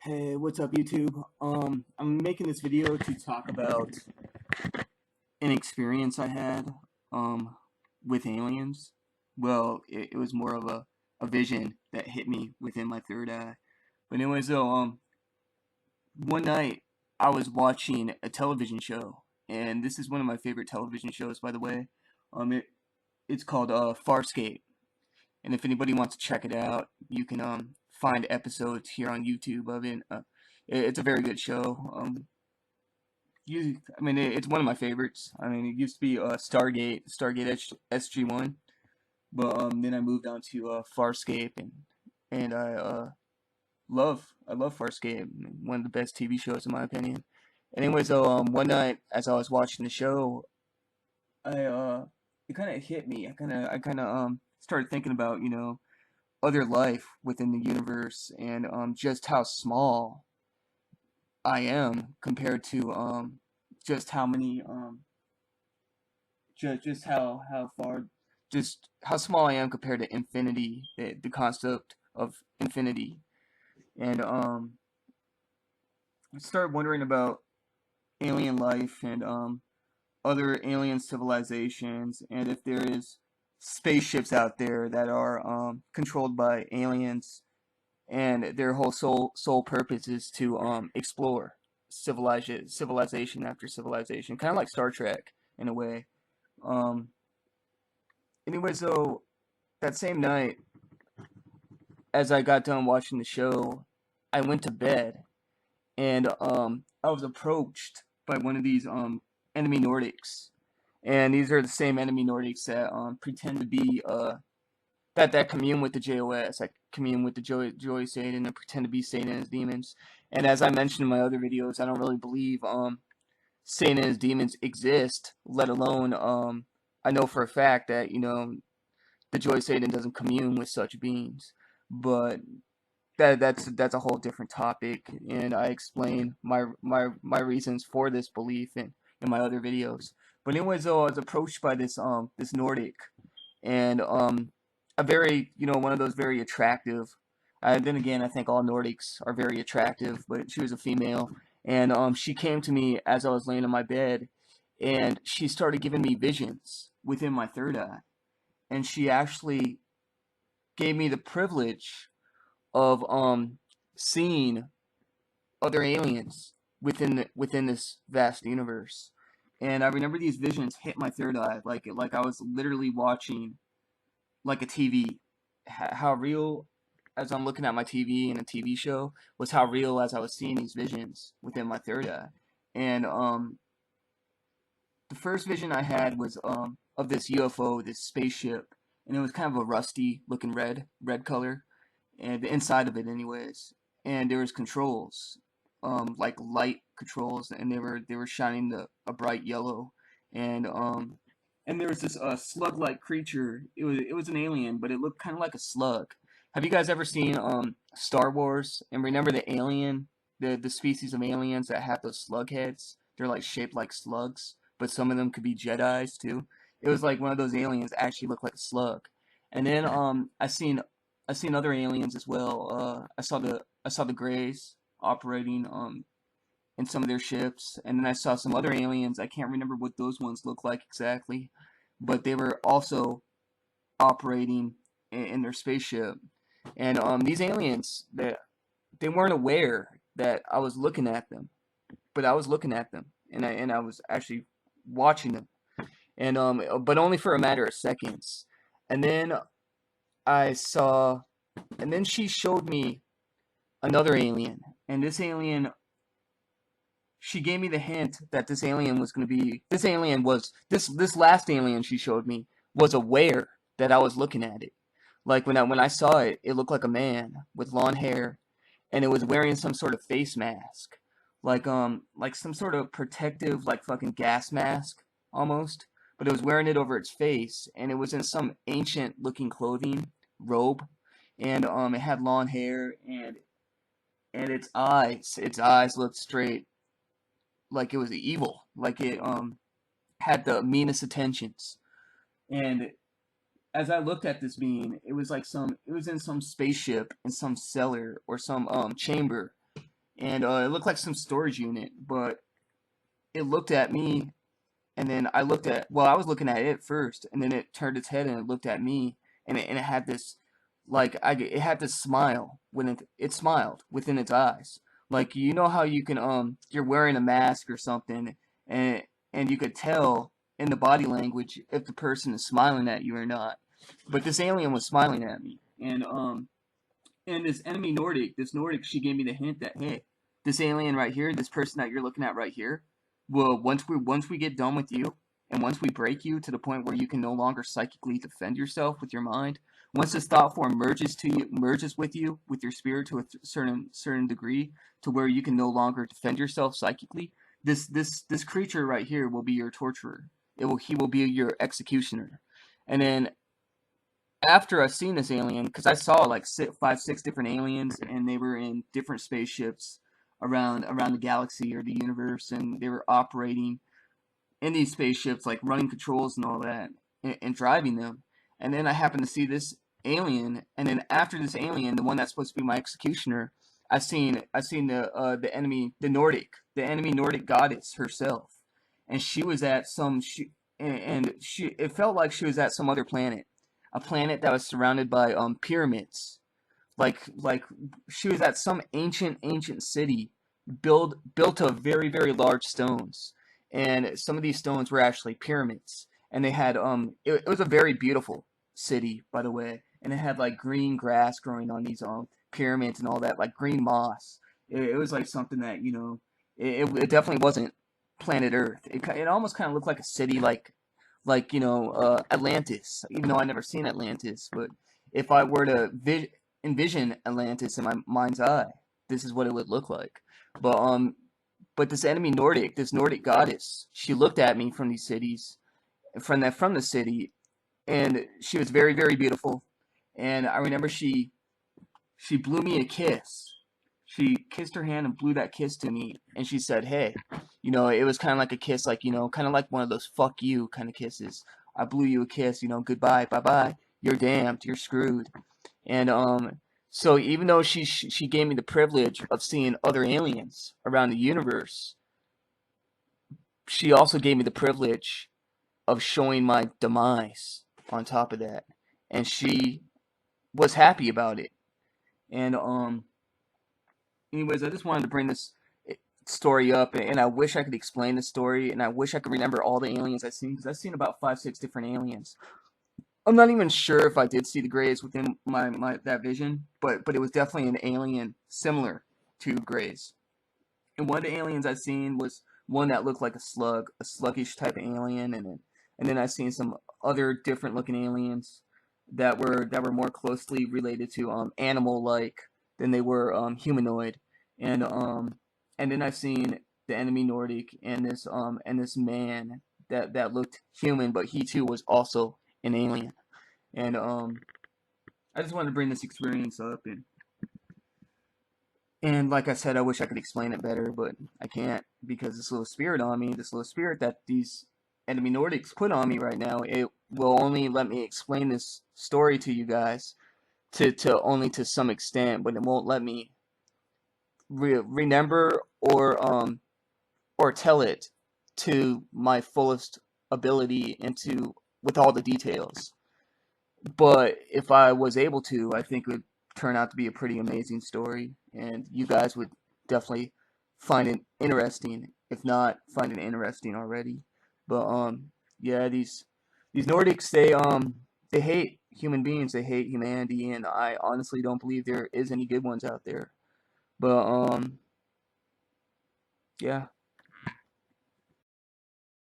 Hey, what's up, YouTube? I'm making this video to talk about an experience I had, um, with aliens. Well, it was more of a vision that hit me within my third eye. But anyways, though, one night I was watching a television show, and this is one of my favorite television shows, by the way. It's called Farscape, and if anybody wants to check it out, you can find episodes here on YouTube of it. It's a very good show. It's one of my favorites. I mean, it used to be Stargate SG-1, but then I moved on to Farscape, and I love Farscape, one of the best TV shows in my opinion. Anyways, though, one night as I was watching the show, it kind of hit me. I kind of started thinking about other life within the universe, and just how small I am compared to just how many just how far, just how small I am compared to infinity, the concept of infinity. And I started wondering about alien life and other alien civilizations, and if there is spaceships out there that are controlled by aliens, and their whole sole purpose is to explore civilization after civilization, kind of like Star Trek in a way. Um, Anyways, though, that same night, as I got done watching the show, I went to bed, and I was approached by one of these enemy Nordics, and these are the same enemy Nordics that pretend to be that commune with the JOS, that commune with the Joy Satan, and pretend to be Satan and his demons. And as I mentioned in my other videos, I don't really believe Satan and his demons exist, let alone I know for a fact that the Joy Satan doesn't commune with such beings. But that's a whole different topic, and I explain my reasons for this belief in my other videos. But anyways, though, I was approached by this Nordic, and a very one of those very attractive. Then again, I think all Nordics are very attractive, but she was a female, and she came to me as I was laying in my bed, and she started giving me visions within my third eye, and she actually gave me the privilege of seeing other aliens within this vast universe. And I remember these visions hit my third eye, like I was literally watching like a TV. How real, as I'm looking at my TV in a TV show, was how real as I was seeing these visions within my third eye. And the first vision I had was of this UFO, this spaceship, and it was kind of a rusty looking red color, and the inside of it anyways. And there was controls, like light controls, and they were shining a bright yellow. And there was this slug-like creature. It was an alien, but it looked kind of like a slug. Have you guys ever seen Star Wars and remember the alien, the species of aliens that have those slug heads? They're like shaped like slugs, but some of them could be Jedis too. It was like one of those aliens that actually looked like a slug. And then I seen other aliens as well. I saw the Greys operating in some of their ships, and then I saw some other aliens. I can't remember what those ones look like exactly, but they were also operating in their spaceship. And these aliens, they weren't aware that I was looking at them, but I was looking at them, and I was actually watching them, and but only for a matter of seconds. And then I saw, and then she showed me another alien, and this alien, she gave me the hint that this alien was going to be, this alien was, this last alien she showed me was aware that I was looking at it. Like when I saw it, it looked like a man with long hair, and it was wearing some sort of face mask, like some sort of protective, like fucking gas mask almost, but it was wearing it over its face, and it was in some ancient looking clothing robe, and it had long hair, and its eyes looked straight like it was evil, like it had the meanest intentions. And as I looked at this being, it was in some spaceship in some cellar or some chamber, and it looked like some storage unit, but it looked at me, and then I looked at, well, I was looking at it first, and then it turned its head and it looked at me, and it had this, like, it had this smile when it smiled within its eyes. Like, you know how you can, you're wearing a mask or something, and you could tell in the body language if the person is smiling at you or not. But this alien was smiling at me, and this enemy Nordic, this Nordic, she gave me the hint that, hey, this alien right here, this person that you're looking at right here, well, once we get done with you, and once we break you to the point where you can no longer psychically defend yourself with your mind, once this thought form merges with you, with your spirit to a certain degree, to where you can no longer defend yourself psychically, this creature right here will be your torturer. He will be your executioner. And then after I've seen this alien, because I saw like five, six different aliens, and they were in different spaceships around the galaxy or the universe, and they were operating in these spaceships, like running controls and all that, and driving them. And then I happened to see this alien, and then after this alien, the one that's supposed to be my executioner, I seen the enemy, the enemy Nordic goddess herself, and she was at some and she it felt like she was at some other planet, a planet that was surrounded by pyramids, like she was at some ancient city built of very large stones, and some of these stones were actually pyramids, and they had it was a very beautiful city, by the way, and it had like green grass growing on these pyramids and all that, like green moss. It was like something that, it definitely wasn't planet Earth. It almost kind of looked like a city, like Atlantis, even though I never seen Atlantis. But if I were to envision Atlantis in my mind's eye, this is what it would look like. But but this enemy Nordic, this Nordic goddess, she looked at me from these cities, from the city, and she was very beautiful. And I remember she blew me a kiss. She kissed her hand and blew that kiss to me, and she said, "Hey," it was kind of like a kiss, like, kind of like one of those "fuck you" kind of kisses. I blew you a kiss, goodbye, bye bye. You're damned. You're screwed. And so even though she gave me the privilege of seeing other aliens around the universe, she also gave me the privilege of showing my demise on top of that, and she was happy about it. And anyways, I just wanted to bring this story up, and I wish I could explain the story, and I wish I could remember all the aliens I've seen, because I've seen about 5, 6 different aliens. I'm not even sure if I did see the Greys within my that vision, but it was definitely an alien similar to Greys. And one of the aliens I've seen was one that looked like a slug, a sluggish type of alien, and then I've seen some other different looking aliens that were more closely related to animal like than they were humanoid, and then I've seen the enemy Nordic and this man that looked human, but he too was also an alien. And I just wanted to bring this experience up, and like I said, I wish I could explain it better, but I can't, because this little spirit on me, this little spirit that these enemy Nordics put on me right now, it will only let me explain this story to you guys to only to some extent, but it won't let me remember or tell it to my fullest ability and to with all the details. But if I was able to, I think it would turn out to be a pretty amazing story, and you guys would definitely find it interesting, if not find it interesting already. But yeah, these Nordics, they hate human beings, they hate humanity, and I honestly don't believe there is any good ones out there. But yeah.